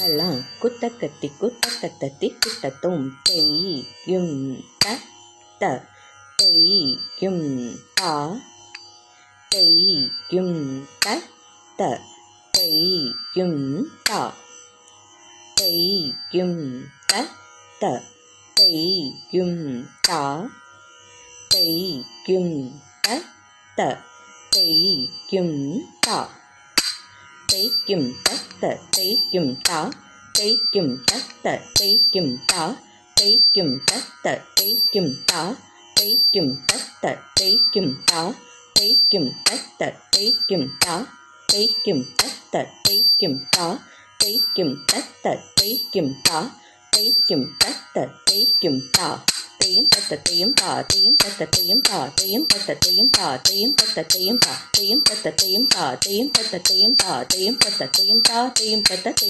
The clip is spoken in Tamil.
தலாம் குத்தக்கத்தி குத்தக்கத்தி குட்டத்தும் தெய்யும் த தெய்யும் தா தெய்யும் த தெய்யும் தா தெய்யும் த தெய்யும் தா தெய்யும் த தெய்யும் தா தெய்யும் த தெய்யும் தா தெய்யும் த தெய்யும் தா தெய்யும் த தெய்யும் தா தெய்யும் த தெய்யும் தா தெய்யும் த தெய்யும் தா தெய்யும் த தெய்யும் தா தெய்யும் த தெய்யும் தா தெய்யும் த தெய்யும் தா தெய்யும் த தெய்யும் தா தெய்யும் த தெய்யும் தா தெய்யும் த தெய்யும் தா தெய்யும் த தெய்யும் தா தெய்யும் த தெய்யும் தா தெய்யும் த தெய்யும் தா தெய்யும் த தெய்யும் தா தெய்யும் த